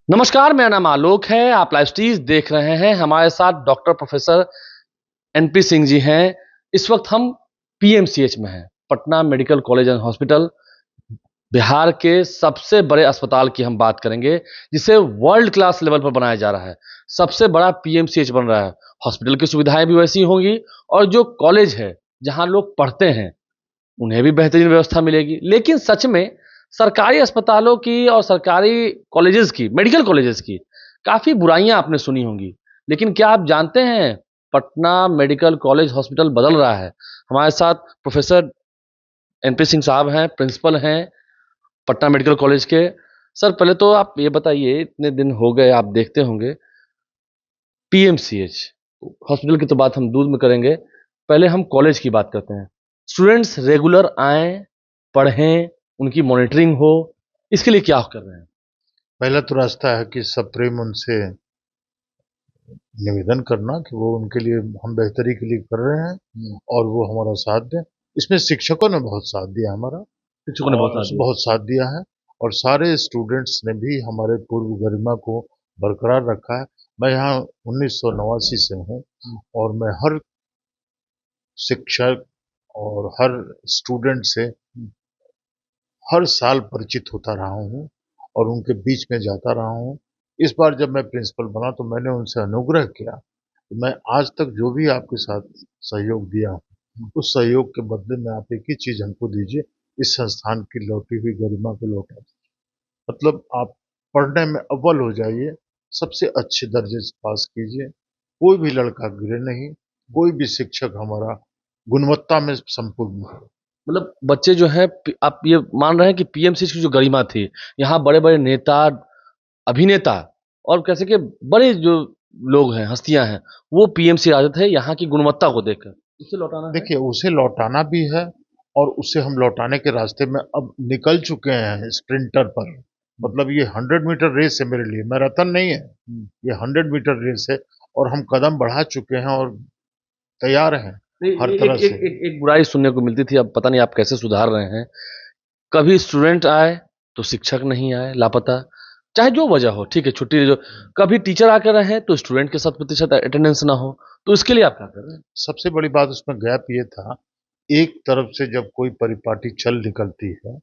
नमस्कार, मेरा नाम आलोक है। आप लाइव स्टीज देख रहे हैं। हमारे साथ doctor professor NP Singh ji हैं। इस वक्त हम पीएमसीएच में हैं, Patna medical college and hospital. Bihar के सबसे बड़े अस्पताल की हम बात करेंगे, जिसे वर्ल्ड क्लास लेवल पर बनाया जा रहा है। सबसे बड़ा पीएमसीएच बन रहा है। हॉस्पिटल की सुविधाएं भी वैसी होंगी, और जो कॉलेज है जहां लोग पढ़ते हैं उन्हें भी बेहतरीन व्यवस्था मिलेगी। लेकिन सच में सरकारी अस्पतालों की और सरकारी कॉलेजेस की, मेडिकल कॉलेजेस की काफ़ी बुराइयां आपने सुनी होंगी। लेकिन क्या आप जानते हैं, पटना मेडिकल कॉलेज हॉस्पिटल बदल रहा है। हमारे साथ प्रोफेसर एनपी सिंह साहब हैं, प्रिंसिपल हैं पटना मेडिकल कॉलेज के। सर, पहले तो आप ये बताइए, इतने दिन हो गए आप देखते होंगे पीएमसीएच हॉस्पिटल की तो बात हम दूर में करेंगे, पहले हम कॉलेज की बात करते हैं। स्टूडेंट्स रेगुलर आएं, पढ़ें, उनकी मॉनिटरिंग हो, इसके लिए क्या कर रहे हैं? पहला तो रास्ता है कि सप्रेम उनसे निवेदन करना कि वो उनके लिए हम बेहतरी के लिए कर रहे हैं और वो हमारा साथ दें। इसमें शिक्षकों ने बहुत साथ दिया हमारा शिक्षकों ने बहुत और साथ दिया। बहुत साथ दिया है और सारे स्टूडेंट्स ने भी हमारे पूर्व गरिमा को बरकरार रखा है। मैं यहाँ 1989 से हूँ और मैं हर शिक्षक और हर स्टूडेंट से हर साल परिचित होता रहा हूँ और उनके बीच में जाता रहा हूँ। इस बार जब मैं प्रिंसिपल बना तो मैंने उनसे अनुग्रह किया कि मैं आज तक जो भी आपके साथ सहयोग दिया हूँ उस सहयोग के बदले में आप एक ही चीज हमको दीजिए, इस संस्थान की लौटी हुई गरिमा को लौटा दीजिए। मतलब आप पढ़ने में अव्वल हो जाइए, सबसे अच्छे दर्जे से पास कीजिए, कोई भी लड़का गिरे नहीं, कोई भी शिक्षक हमारा गुणवत्ता में संपूर्ण हो। मतलब बच्चे जो है, आप ये मान रहे हैं कि पीएमसीएच की जो गरिमा थी, यहाँ बड़े बड़े नेता, अभिनेता और कैसे कि बड़े जो लोग हैं, हस्तियां हैं, वो पीएमसी आते थे यहाँ की गुणवत्ता को देखकर। इसे लौटाना है। देखिए उसे लौटाना भी है और उसे हम लौटाने के रास्ते में अब निकल चुके हैं स्प्रिंटर पर। मतलब ये 100 मीटर रेस है मेरे लिए, मैराथन नहीं है, ये 100 मीटर रेस है और हम कदम बढ़ा चुके हैं और तैयार हैं नहीं, हर एक तरह एक से। एक एक बुराई सुनने को मिलती थी, अब पता नहीं आप कैसे सुधार रहे हैं। कभी स्टूडेंट आए तो शिक्षक नहीं आए, लापता, चाहे जो वजह हो, ठीक है, छुट्टी जो। कभी टीचर आकर रहे तो स्टूडेंट के 100% अटेंडेंस ना हो, तो इसके लिए आप क्या कर रहे हैं? सबसे बड़ी बात उसमें गैप ये था, एक तरफ से जब कोई परिपाटी चल निकलती है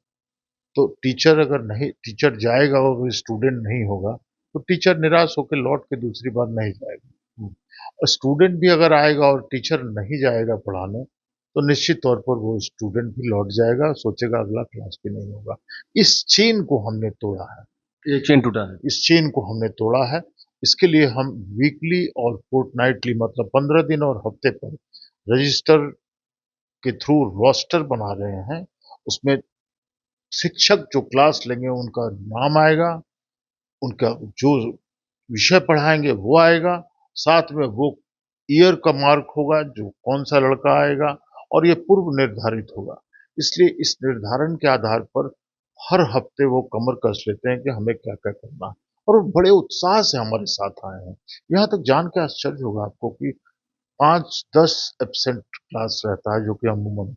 तो टीचर अगर नहीं, टीचर जाएगा और स्टूडेंट नहीं होगा तो टीचर निराश होकर लौट के दूसरी बार नहीं जाएगा। और स्टूडेंट भी अगर आएगा और टीचर नहीं जाएगा पढ़ाने तो निश्चित तौर पर वो स्टूडेंट भी लौट जाएगा, सोचेगा अगला क्लास भी नहीं होगा। इस चेन को हमने तोड़ा है, ये चेन टूटा है। इस चेन को हमने तोड़ा है। इसके लिए हम वीकली और फोर्टनाइटली, मतलब 15 दिन और हफ्ते पर रजिस्टर के थ्रू रोस्टर बना रहे हैं। उसमें शिक्षक जो क्लास लेंगे उनका नाम आएगा, उनका जो विषय पढ़ाएंगे वो आएगा, साथ में वो ईयर का मार्क होगा जो कौन सा लड़का आएगा और ये पूर्व निर्धारित होगा। इसलिए इस निर्धारण के आधार पर हर हफ्ते वो कमर कस लेते हैं कि हमें क्या क्या करना है और वो बड़े उत्साह से हमारे साथ आए हैं। यहाँ तक जान के आश्चर्य होगा आपको कि 5-10 एब्सेंट क्लास रहता है जो कि अमूमन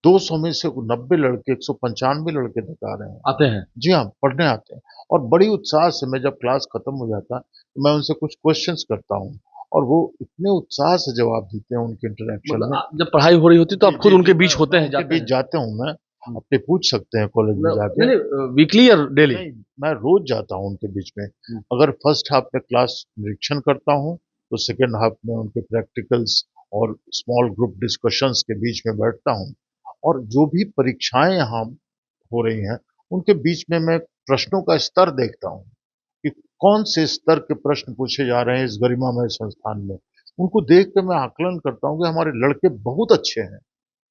200 में से 90 लड़के, 195 लड़के तक आ रहे हैं। आते हैं। जी हाँ, पढ़ने आते हैं और बड़ी उत्साह से मैं जब क्लास खत्म हो जाता है तो मैं उनसे कुछ क्वेश्चंस करता हूँ और वो इतने उत्साह से जवाब देते हैं उनके इंटरेक्शन मतलब में। जब पढ़ाई हो रही होती तो जी आप खुद जी जी, उनके मैं बीच होते हैं, उनके जाते बीच हैं? जाते हूँ मैं, हम्म। अपने पूछ सकते हैं कॉलेज में मतलब जाके। नहीं नहीं, वीकली या डेली? नहीं, मैं रोज जाता हूँ उनके बीच में। अगर फर्स्ट हाफ में क्लास निरीक्षण करता हूँ तो सेकेंड हाफ में उनके प्रैक्टिकल्स और स्मॉल ग्रुप डिस्कशंस के बीच में बैठता हूँ और जो भी परीक्षाएं यहाँ हो रही हैं उनके बीच में मैं प्रश्नों का स्तर देखता हूँ कि कौन से स्तर के प्रश्न पूछे जा रहे हैं इस गरिमामय संस्थान में। उनको देख के मैं आकलन करता हूँ कि हमारे लड़के बहुत अच्छे हैं,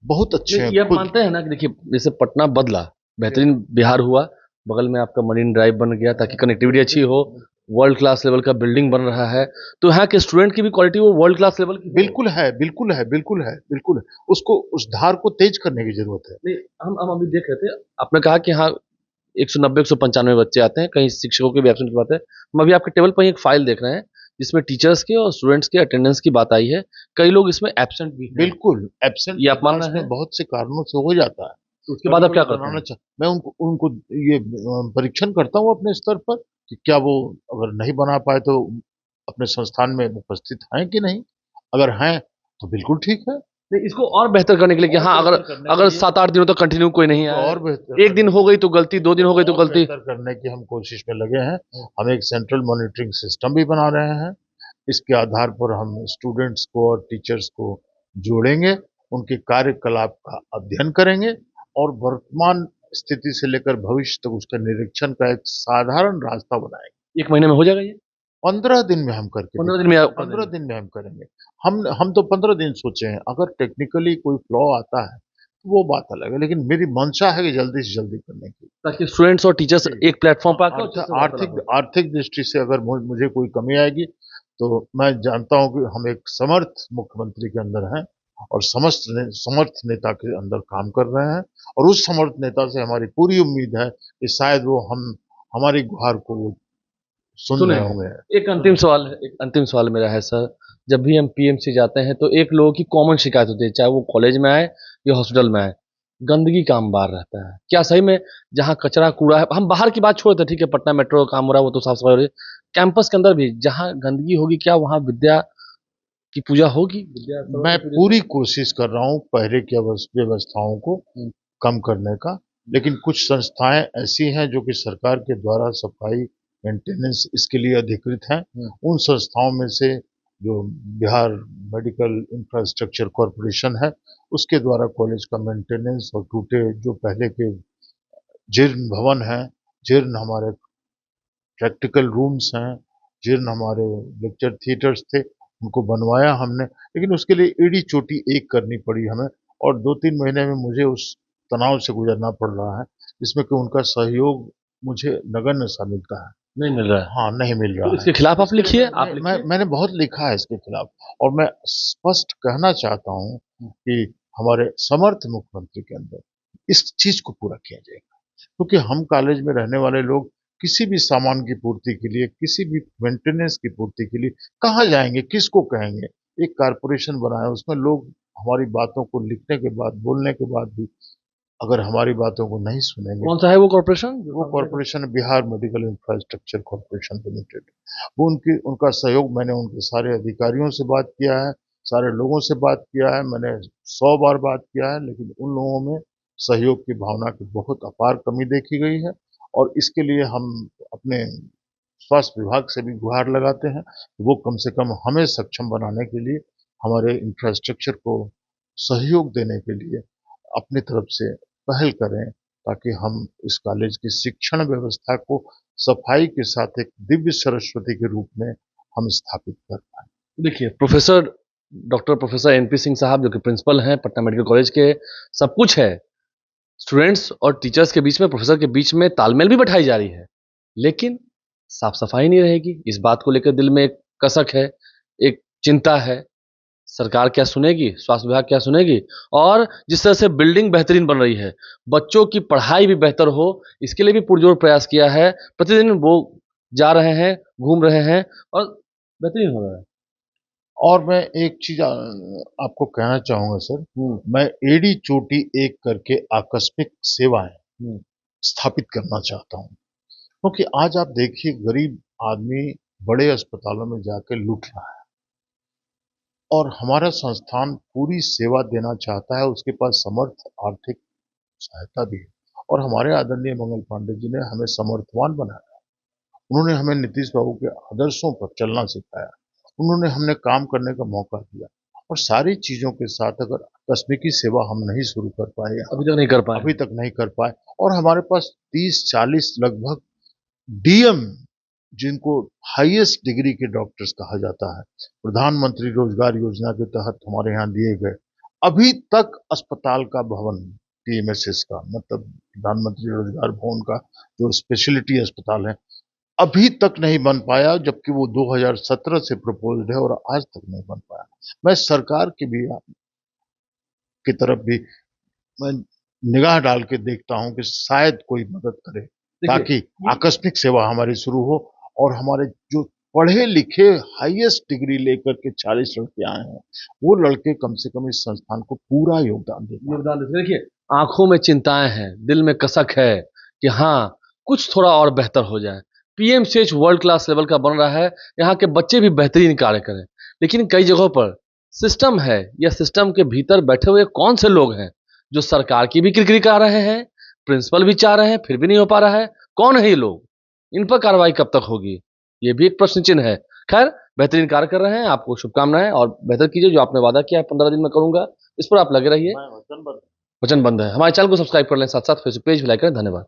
बहुत अच्छे नहीं, हैं ये आप खुद। मानते हैं ना कि देखिए, जैसे पटना बदला, बेहतरीन बिहार हुआ, बगल में आपका मरीन ड्राइव बन गया ताकि कनेक्टिविटी अच्छी हो, वर्ल्ड क्लास लेवल का बिल्डिंग बन रहा है, तो यहाँ के स्टूडेंट की भी क्वालिटी वो वर्ल्ड क्लास लेवल की हो। बिल्कुल है, बिल्कुल है, बिल्कुल है, बिल्कुल है। उसको, उस धार को तेज करने की जरूरत है। नहीं, हम अभी देख रहे थे, आपने कहा कि हाँ 190 195 बच्चे आते हैं, कहीं शिक्षकों के भी एब्सेंट की बात है। हम अभी आपके टेबल पर एक फाइल देख रहे हैं जिसमें टीचर्स के और स्टूडेंट्स के अटेंडेंस की बात आई है। कई लोग इसमें एब्सेंट भी हैं। बिल्कुल, एब्सेंट ये आप मान क्लास रहे में हैं? बहुत से कारणों से हो जाता है। तो उसके बाद आप कभी-कभी क्या करते बनाना हैं? मैं उनको उनको ये परीक्षण करता हूँ अपने स्तर पर कि क्या वो अगर नहीं बना पाए तो अपने संस्थान में उपस्थित हैं कि नहीं? अगर हैं तो बिल्कुल ठीक है। नहीं, इसको और बेहतर करने के लिए कि और हाँ, अगर बेहतर करने के अगर लिए 7-8 दिनों तक कंटिन्यू कोई नहीं इसको आया, और बेहतर 1 दिन करने हो गई तो गलती, 2 दिन हो गई तो और गलती। बेहतर करने की हम कोशिश में लगे हैं। हम एक सेंट्रल मॉनिटरिंग सिस्टम भी बना रहे हैं। इसके आधार पर हम स्टूडेंट्स को और टीचर्स को जोड़ेंगे, उनके कार्यकलाप का अध्ययन करेंगे और वर्तमान स्थिति से लेकर भविष्य तक उसका निरीक्षण का एक साधारण रास्ता बनाएंगे। 1 महीने में हो जाएगा ये? 15 दिन में हम करके 15 दिन में दिखाएंगे, आप कर 15 देंगे? दिन में हम करेंगे। हम तो 15 दिन सोचे हैं, अगर टेक्निकली कोई फ्लॉ आता है तो वो बात अलग है, लेकिन मेरी मंशा है कि जल्दी से जल्दी करने की। ताकि स्टूडेंट्स और टीचर्स जी, एक प्लेटफॉर्म पर आकर अर्थ अच्छे से वार्तालाप आर्थिक हो सके। आर्थिक दृष्टि से अगर मुझे कोई कमी आएगी तो मैं जानता हूँ कि हम एक समर्थ मुख्यमंत्री के अंदर हैं और समर्थ नेता के अंदर काम कर रहे हैं और उस समर्थ नेता से हमारी पूरी उम्मीद है कि शायद वो हम हमारी गुहार को वो सुन रहे सुनेंगे। होंगे। एक अंतिम सवाल मेरा है सर, जब भी हम पीएमसी जाते हैं तो एक लोगों की कॉमन शिकायत होती है, चाहे वो कॉलेज में आए या हॉस्पिटल में आए, गंदगी का अंबार रहता है। क्या सही में जहाँ कचरा कूड़ा है, हम बाहर की बात छोड़ देते हैं, ठीक है, पटना मेट्रो का काम हो रहा है, वो तो साफ सफाई हो रही है, कैंपस के अंदर भी जहाँ गंदगी होगी, क्या वहाँ विद्या की पूजा होगी, विद्या मैं सरोवर की पूजा पूरी होगी? कोशिश कर रहा हूँ पहले की व्यवस्थाओं को कम करने का, लेकिन कुछ संस्थाएं ऐसी हैं जो कि सरकार के द्वारा सफाई मेंटेनेंस इसके लिए अधिकृत हैं। उन संस्थाओं में से जो बिहार मेडिकल इंफ्रास्ट्रक्चर कॉरपोरेशन है, उसके द्वारा कॉलेज का मेंटेनेंस और टूटे जो पहले के जीर्ण भवन हैं, जीर्ण हमारे प्रैक्टिकल रूम्स हैं, जीर्ण हमारे लेक्चर थिएटर्स थे, उनको बनवाया हमने, लेकिन उसके लिए एड़ी चोटी एक करनी पड़ी हमें और 2-3 महीने में मुझे उस तनाव से गुजरना पड़ रहा है, जिसमें कि उनका सहयोग मुझे नगण्य सा मिलता है। नहीं मिल रहा है? हाँ, नहीं मिल तो रहा है। इसके खिलाफ आप इसके लिए लिखिए, आप लिखिए। मैंने बहुत लिखा है इसके खिलाफ और मैं स्पष्ट कहना चाहता हूँ कि हमारे समर्थ मुख्यमंत्री के अंदर इस चीज को पूरा किया जाएगा, क्योंकि हम कॉलेज में रहने वाले लोग किसी भी सामान की पूर्ति के लिए, किसी भी मेंटेनेंस की पूर्ति के लिए कहाँ जाएंगे, किसको कहेंगे? एक कारपोरेशन बनाया, उसमें लोग हमारी बातों को लिखने के बाद, बोलने के बाद भी अगर हमारी बातों को नहीं सुनेंगे, कौन सा है वो कॉर्पोरेशन? वो corporation Bihar medical infrastructure corporation limited. वो उनका सहयोग, मैंने उनके सारे अधिकारियों से बात किया है, सारे लोगों से बात किया है, मैंने 100 बार बात किया है, लेकिन उन लोगों में सहयोग की भावना की बहुत अपार कमी देखी गई है और इसके लिए हम अपने स्वास्थ्य विभाग से भी गुहार लगाते हैं कि वो कम से कम हमें सक्षम बनाने के लिए, हमारे इंफ्रास्ट्रक्चर को सहयोग देने के लिए अपनी तरफ से पहल करें, ताकि हम इस कॉलेज की शिक्षण व्यवस्था को सफाई के साथ एक दिव्य सरस्वती के रूप में हम स्थापित कर पाएँ। देखिए, डॉक्टर प्रोफेसर एनपी सिंह साहब जो कि प्रिंसिपल हैं पटना मेडिकल कॉलेज के, सब कुछ है। स्टूडेंट्स और टीचर्स के बीच में, प्रोफेसर के बीच में तालमेल भी बैठाई जा रही है, लेकिन साफ सफाई नहीं रहेगी। इस बात को लेकर दिल में एक कसक है, एक चिंता है। सरकार क्या सुनेगी, स्वास्थ्य विभाग क्या सुनेगी? और जिस तरह से बिल्डिंग बेहतरीन बन रही है, बच्चों की पढ़ाई भी बेहतर हो, इसके लिए भी पुरजोर प्रयास किया है। प्रतिदिन वो जा रहे हैं, घूम रहे हैं और बेहतरीन हो रहा है। और मैं एक चीज आपको कहना चाहूंगा सर, मैं एड़ी चोटी एक करके आकस्मिक सेवाएं स्थापित करना चाहता हूं, क्योंकि आज आप देखिए गरीब आदमी बड़े अस्पतालों में जाकर लूट रहा है और हमारा संस्थान पूरी सेवा देना चाहता है, उसके पास समर्थ आर्थिक सहायता भी है और हमारे आदरणीय मंगल पांडे जी ने हमें समर्थवान बनाया। उन्होंने हमें नीतीश बाबू के आदर्शों पर चलना सिखाया, उन्होंने हमें काम करने का मौका दिया और सारी चीजों के साथ अगर तकनीकी सेवा हम नहीं शुरू कर पाए, अभी तक नहीं कर पाए। अभी तक नहीं कर पाए और हमारे पास 30-40 लगभग डीएम, जिनको हाईएस्ट डिग्री के डॉक्टर्स कहा जाता है, प्रधानमंत्री रोजगार योजना के तहत हमारे यहाँ दिए गए, अभी तक अस्पताल का भवन, टीएमएसएस का मतलब प्रधानमंत्री रोजगार भवन का जो स्पेशलिटी अस्पताल है, अभी तक नहीं बन पाया, जबकि वो 2017 से प्रपोज्ड है और आज तक नहीं बन पाया। मैं सरकार की तरफ भी मैं निगाह डाल के देखता हूं कि शायद कोई मदद करे, ताकि आकस्मिक सेवा हमारी शुरू हो और हमारे जो पढ़े लिखे हाईएस्ट डिग्री लेकर के 40 लड़के आए हैं, वो लड़के कम से कम इस संस्थान को पूरा योगदान दें। देखिए, आंखों में चिंताएं हैं, दिल में कसक है कि हाँ, कुछ थोड़ा और बेहतर हो जाए। पीएमसीएच वर्ल्ड क्लास लेवल का बन रहा है, यहाँ के बच्चे भी बेहतरीन कार्य करें, लेकिन कई जगहों पर सिस्टम है या सिस्टम के भीतर बैठे हुए कौन से लोग हैं जो सरकार की भी किरकिरी कर रहे हैं, प्रिंसिपल भी चाह रहे हैं, फिर भी नहीं हो पा रहा है। कौन है ये लोग? इन पर कार्रवाई कब तक होगी? ये भी एक प्रश्न चिन्ह है। खैर, बेहतरीन कार्य कर रहे हैं, आपको शुभकामनाएं और बेहतर कीजिए। जो आपने वादा किया है 15 दिन में करूंगा, इस पर आप लगे रहिए। मैं वचनबद्ध वचनबंध है। हमारे चैनल को सब्सक्राइब कर लें, साथ साथ फेसबुक पेज भी लाइक करें। धन्यवाद।